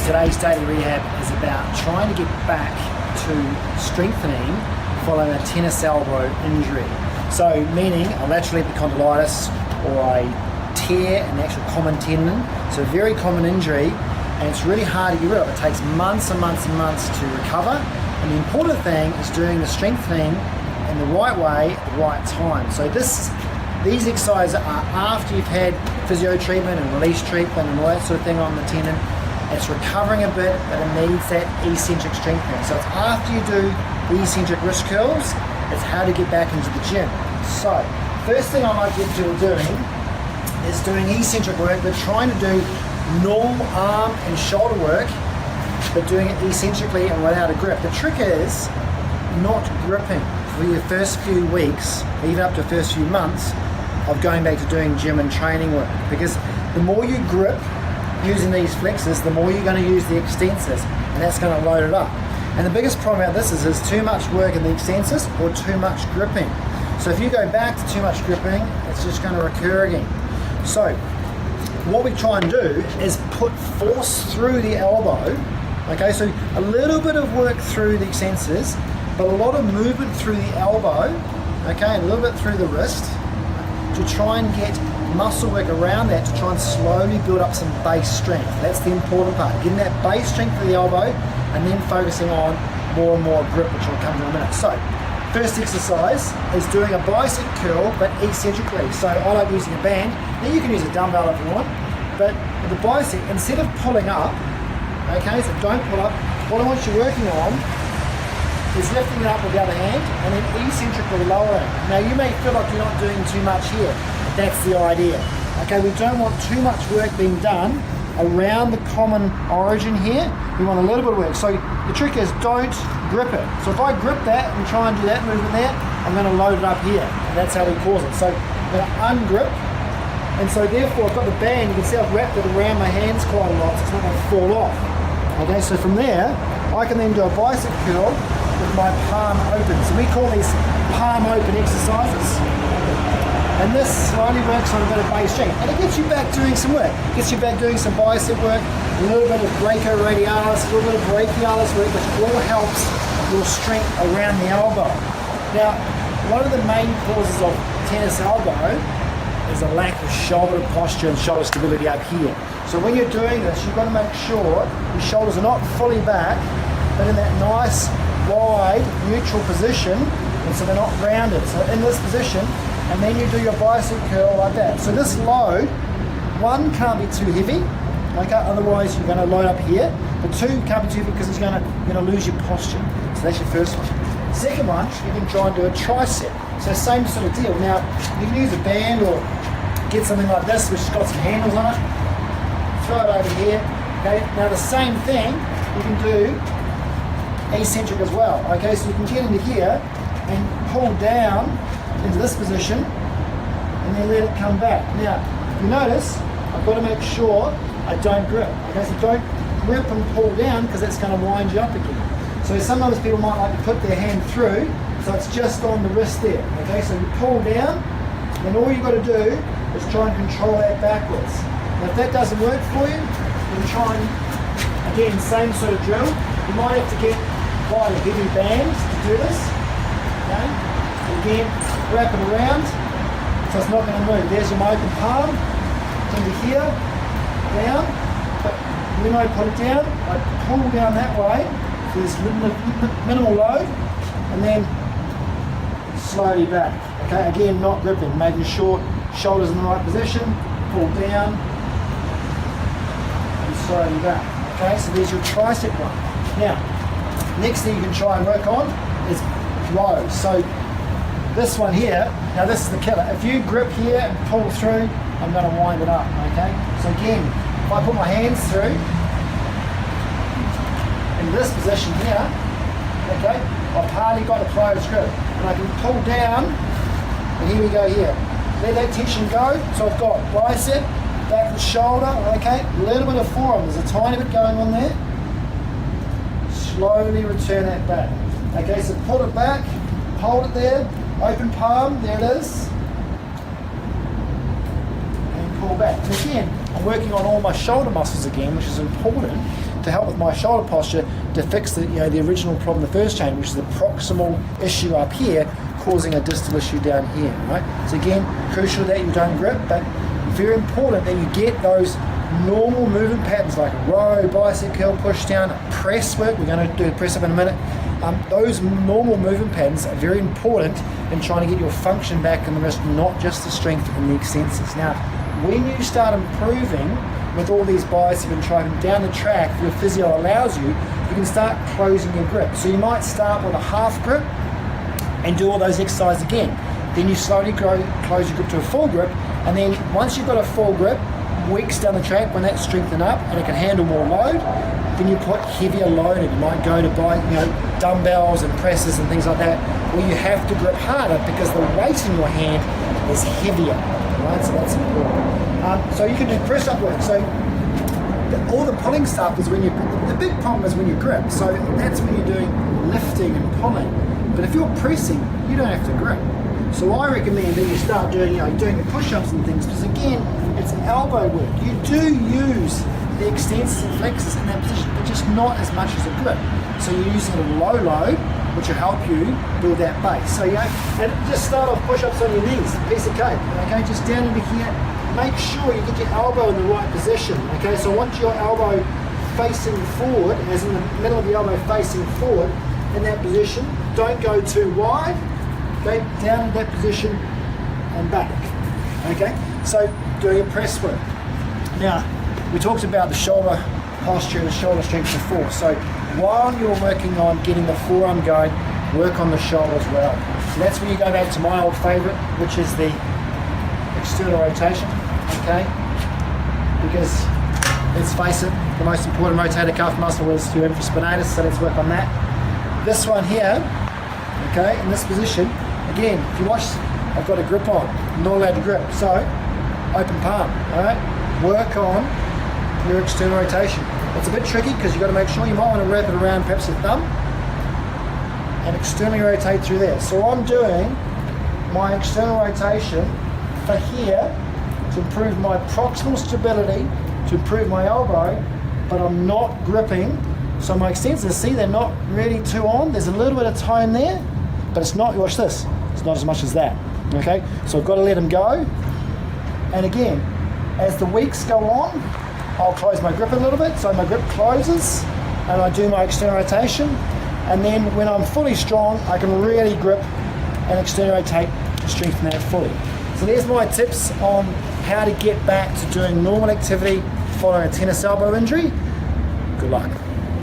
Today's daily rehab is about trying to get back to strengthening following a tennis elbow injury. So meaning a lateral epicondylitis or a tear in the actual common tendon. So a very common injury, and it's really hard to get rid of. It takes months and months and months to recover. And the important thing is doing the strengthening in the right way at the right time. So these exercises are after you've had physio treatment and release treatment and all that sort of thing on the tendon. It's recovering a bit, but it needs that eccentric strengthening. So it's after you do the eccentric wrist curls, it's how to get back into the gym. So first thing I like to get people doing is doing eccentric work, but trying to do normal arm and shoulder work, but doing it eccentrically and without a grip. The trick is not gripping for your first few weeks, even up to the first few months of going back to doing gym and training work. Because the more you grip using these flexes, the more you're going to use the extensors, and that's going to load it up. And the biggest problem about this is too much work in the extensors or too much gripping. So if you go back to too much gripping, it's just going to recur again. So what we try and do is put force through the elbow. Okay, so a little bit of work through the extensors, but a lot of movement through the elbow, okay, and a little bit through the wrist to try and get muscle work around that to try and slowly build up some base strength. That's the important part, getting that base strength of the elbow and then focusing on more and more grip, which will come to in a minute. So, first exercise is doing a bicep curl, but eccentrically. So I like using a band. Now you can use a dumbbell if you want, but with the bicep, instead of pulling up, okay, so don't pull up, what I want you working on is lifting it up with the other hand and then eccentrically lowering. Now you may feel like you're not doing too much here. That's the idea. Okay, we don't want too much work being done around the common origin here. We want a little bit of work. So the trick is don't grip it. So if I grip that and try and do that movement there, I'm going to load it up here. And that's how we cause it. So I'm going to ungrip. And so therefore I've got the band, you can see I've wrapped it around my hands quite a lot, so it's not going to fall off. Okay, so from there, I can then do a bicep curl with my palm open. So we call these palm open exercises. And this slowly works on a bit of base strength. And it gets you back doing some work. It gets you back doing some bicep work, a little bit of brachioradialis, a little bit of brachialis work, which all helps your strength around the elbow. Now, one of the main causes of tennis elbow is a lack of shoulder posture and shoulder stability up here. So when you're doing this, you've got to make sure your shoulders are not fully back, but in that nice, wide, neutral position, and so they're not rounded. So in this position, and then you do your bicep curl like that. So this load, one, can't be too heavy, okay? Otherwise you're going to load up here. But two, can't be too heavy because you're going to lose your posture. So that's your first one. Second one, you can try and do a tricep. So same sort of deal. Now, you can use a band or get something like this, which has got some handles on it. Throw it over here. Okay. Now the same thing you can do eccentric as well. Okay, so you can get into here and pull down into this position and then let it come back. Now, if you notice, I've got to make sure I don't grip. Okay, so don't grip and pull down because that's going to wind you up again. So sometimes people might like to put their hand through, so it's just on the wrist there. Okay, so you pull down, then all you've got to do is try and control that backwards. Now, if that doesn't work for you, then try and, again, same sort of drill. You might have to get quite a heavy band to do this. Okay, again, wrap it around, so it's not going to move. There's your open palm, into here, down, but when I put it down, I pull down that way, so there's minimal load, and then slowly back. Okay, again, not gripping, making sure shoulders in the right position, pull down, and slowly back. Okay, so there's your tricep one. Now, next thing you can try and work on is rows. So this one here, now this is the killer. If you grip here and pull through, I'm going to wind it up, okay? So again, if I put my hands through, in this position here, okay, I've hardly got a closed grip. And I can pull down, and here we go here. Let that tension go, so I've got bicep, back of the shoulder, okay, a little bit of forearm, there's a tiny bit going on there. Slowly return that back. Okay, so pull it back, hold it there, open palm, there it is, and pull back. And again, I'm working on all my shoulder muscles again, which is important to help with my shoulder posture to fix the original problem, the first chain, which is the proximal issue up here causing a distal issue down here, right? So again, crucial that you don't grip, but very important that you get those normal movement patterns like a row, bicep curl, push down, press work. We're going to do the press up in a minute. Those normal movement patterns are very important in trying to get your function back in the wrist, not just the strength and the extensors. Now, when you start improving with all these bicep and tricep down the track, your physio allows you, you can start closing your grip. So you might start with a half grip and do all those exercises again. Then you slowly close your grip to a full grip, and then once you've got a full grip, weeks down the track, when that's strengthened up and it can handle more load, then you put heavier load in. You might go to buy dumbbells and presses and things like that, where you have to grip harder because the weight in your hand is heavier, right? So that's important. So you can do press up work. So all the pulling stuff is when the big problem is when you grip. So that's when you're doing lifting and pulling. But if you're pressing, you don't have to grip. So I recommend that you start doing, doing the push-ups and things, because again, it's elbow work. You do use the extensors and flexors in that position, but just not as much as a grip. So you're using a low load, which will help you build that base. So and just start off push-ups on your knees, piece of cake. Okay, just down into here. Make sure you get your elbow in the right position. Okay, so once your elbow facing forward, as in the middle of the elbow facing forward, in that position, don't go too wide. Okay, down in that position and back. Okay, so doing a press work. Now, we talked about the shoulder posture and the shoulder strength before. So while you're working on getting the forearm going, work on the shoulder as well. So that's when you go back to my old favorite, which is the external rotation. Okay, because let's face it, the most important rotator cuff muscle is your infraspinatus. So let's work on that. This one here, okay, in this position. Again, if you watch, I've got a grip on, I'm not allowed to grip, so open palm, all right? Work on your external rotation. It's a bit tricky because you've got to make sure, you might want to wrap it around perhaps your thumb and externally rotate through there. So I'm doing my external rotation for here to improve my proximal stability, to improve my elbow, but I'm not gripping. So my extensors, see, they're not really too on. There's a little bit of tone there, but it's not, watch this, it's not as much as that, okay? So I've got to let them go. And again, as the weeks go on, I'll close my grip a little bit, so my grip closes, and I do my external rotation. And then when I'm fully strong, I can really grip and external rotate to strengthen that fully. So there's my tips on how to get back to doing normal activity following a tennis elbow injury. Good luck.